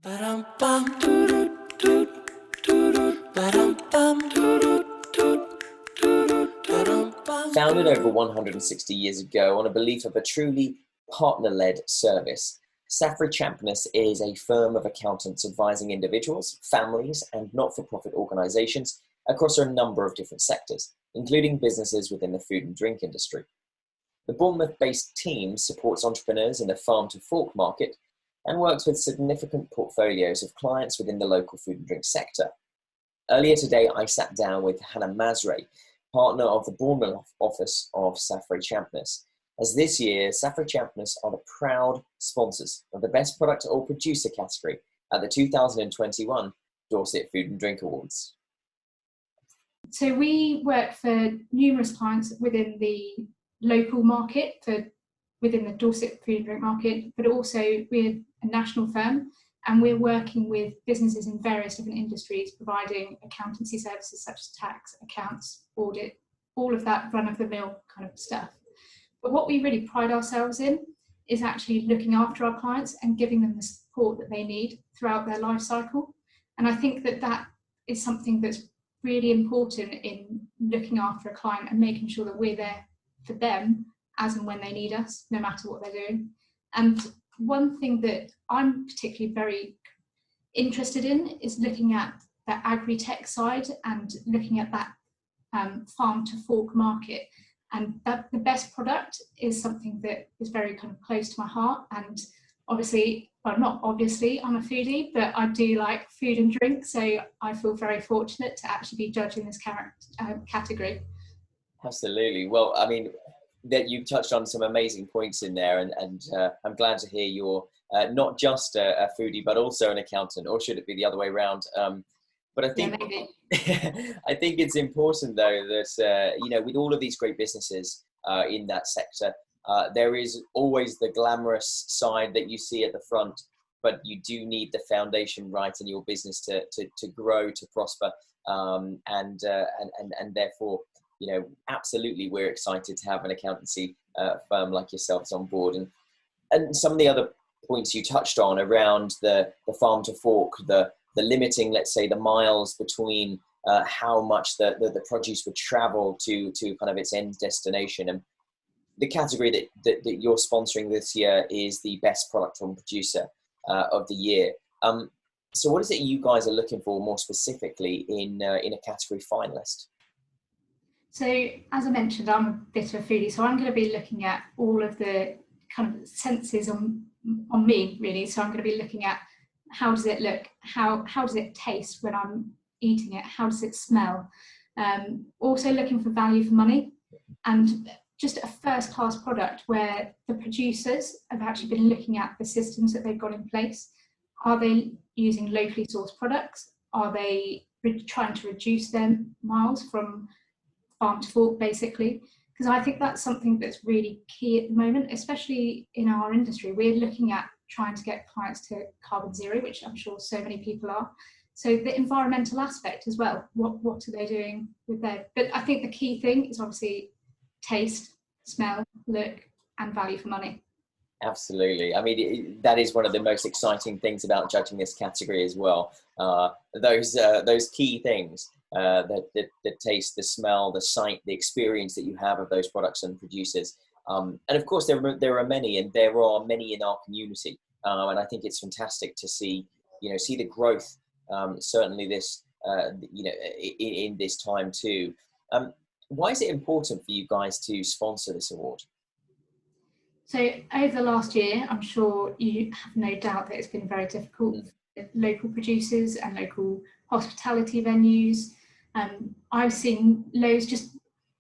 Founded over 160 years ago on a belief of a truly partner-led service, Saffery Champness is a firm of accountants advising individuals, families, and not-for-profit organizations across a number of different sectors, including businesses within the food and drink industry. The Bournemouth-based team supports entrepreneurs in the farm-to-fork market and works with significant portfolios of clients within the local food and drink sector. Earlier today, I sat down with Hannah Masray, partner of the Bournemouth office of Saffery Champness, as this year, Saffery Champness are the proud sponsors of the Best Product or Producer category at the 2021 Dorset Food and Drink Awards. So we work for numerous clients within the local market, within the Dorset food and drink market, but also we're a national firm and we're working with businesses in various different industries, providing accountancy services such as tax, accounts, audit, all of that run-of-the-mill kind of stuff. But what we really pride ourselves in is actually looking after our clients and giving them the support that they need throughout their life cycle. And I think that that is something that's really important in looking after a client and making sure that we're there for them as and when they need us, no matter what they're doing. And one thing that I'm particularly very interested in is looking at the agri-tech side and looking at that farm to fork market. And that the best product is something that is very kind of close to my heart. And obviously, well, not obviously, I'm a foodie, but I do like food and drink. So I feel very fortunate to actually be judging this category. Absolutely. Well, I mean, that you touched on some amazing points in there, and I'm glad to hear you're not just a foodie, but also an accountant, or should it be the other way around? But I think I think it's important though that with all of these great businesses in that sector, there is always the glamorous side that you see at the front, but you do need the foundation right in your business to grow, to prosper, and therefore, absolutely, we're excited to have an accountancy firm like yourselves on board, and some of the other points you touched on around the farm to fork, the limiting, let's say, the miles between how much the produce would travel to kind of its end destination. And the category that you're sponsoring this year is the Best Product or Producer of the year. So what is it you guys are looking for more specifically in a category finalist? So as I mentioned, I'm a bit of a foodie, so I'm going to be looking at all of the kind of senses on me, really. So I'm going to be looking at how does it look, how does it taste when I'm eating it, how does it smell, also looking for value for money, and just a first-class product where the producers have actually been looking at the systems that they've got in place. Are they using locally sourced products? Are they trying to reduce their miles from farm to fork, basically? Because I think that's something that's really key at the moment, especially in our industry. We're looking at trying to get clients to carbon zero, which I'm sure so many people are. So the environmental aspect as well, what are they doing with their, but I think the key thing is obviously taste, smell, look, and value for money. Absolutely. I mean, that is one of the most exciting things about judging this category as well. Those key things, the taste, the smell, the sight, the experience that you have of those products and producers. And of course, there are many, and there are many in our community. And I think it's fantastic to see the growth. Certainly, this in this time too. Why is it important for you guys to sponsor this award? So over the last year, I'm sure you have no doubt that it's been very difficult for local producers and local hospitality venues. I've seen loads just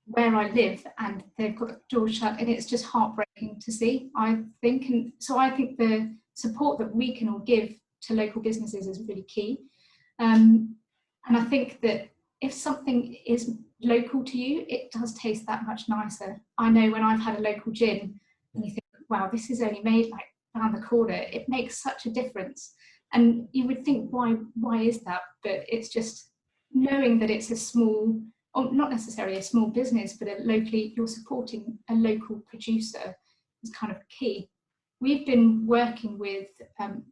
where I live and they've got the doors shut, and it's just heartbreaking to see, I think. And so I think the support that we can all give to local businesses is really key. And I think that if something is local to you, it does taste that much nicer. I know when I've had a local gin and you think, wow, this is only made like around the corner, it makes such a difference. And you would think, why is that? But it's just knowing that it's a small, or not necessarily a small business, but you're supporting a local producer is kind of key. we've been working with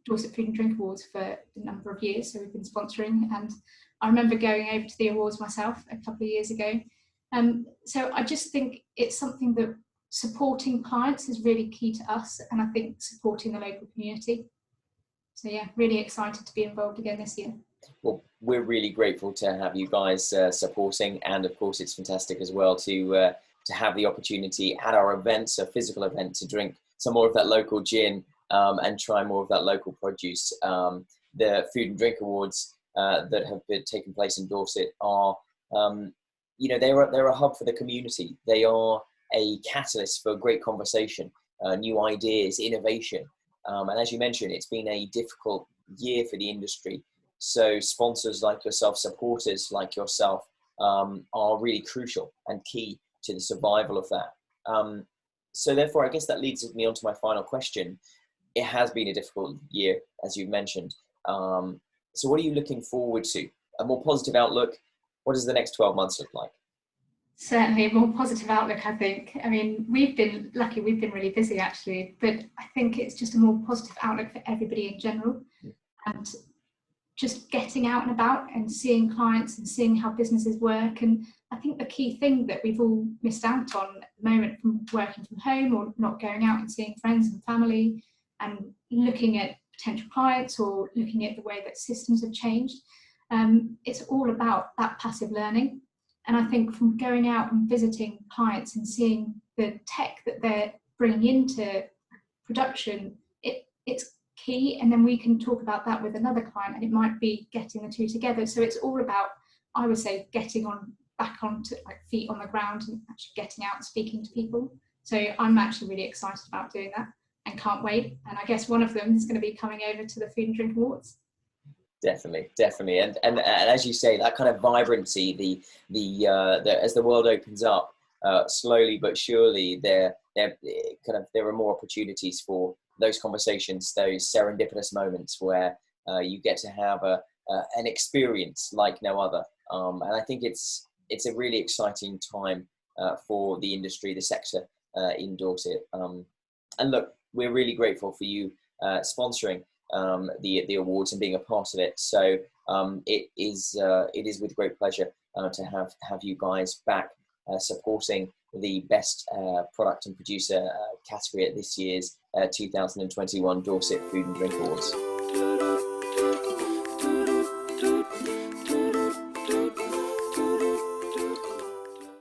Dorset Food and Drink Awards for a number of years, so we've been sponsoring, and I remember going over to the awards myself a couple of years ago. So I just think it's something that supporting clients is really key to us, and I think supporting the local community. So yeah, really excited to be involved again this year. Well, we're really grateful to have you guys supporting, and of course it's fantastic as well to have the opportunity at our events, a physical event, to drink some more of that local gin and try more of that local produce. The Food and Drink Awards that have been taking place in Dorset are, they're a hub for the community. They are a catalyst for great conversation, new ideas, innovation. And as you mentioned, it's been a difficult year for the industry. So sponsors like yourself, supporters like yourself, are really crucial and key to the survival of that. So therefore, I guess that leads me on to my final question. It has been a difficult year, as you've mentioned. So what are you looking forward to? A more positive outlook? What does the next 12 months look like? Certainly a more positive outlook, I think. I mean, we've been lucky, we've been really busy actually, but I think it's just a more positive outlook for everybody in general. And just getting out and about and seeing clients and seeing how businesses work. And I think the key thing that we've all missed out on at the moment, from working from home or not going out and seeing friends and family and looking at potential clients or looking at the way that systems have changed, it's all about that passive learning. And I think from going out and visiting clients and seeing the tech that they're bringing into production, it's key. And then we can talk about that with another client, and it might be getting the two together. So it's all about, I would say, getting back onto like feet on the ground and actually getting out and speaking to people. So I'm actually really excited about doing that and can't wait. And I guess one of them is going to be coming over to the Food and Drink Awards. Definitely. And as you say, that kind of vibrancy, as the world opens up slowly but surely, there are more opportunities for those conversations, those serendipitous moments where you get to have an experience like no other. And I think it's a really exciting time for the industry, the sector in Dorset. And look, we're really grateful for you sponsoring the awards and being a part of it. So it is with great pleasure to have you guys back supporting the best product and producer category at this year's 2021 Dorset Food and Drink Awards.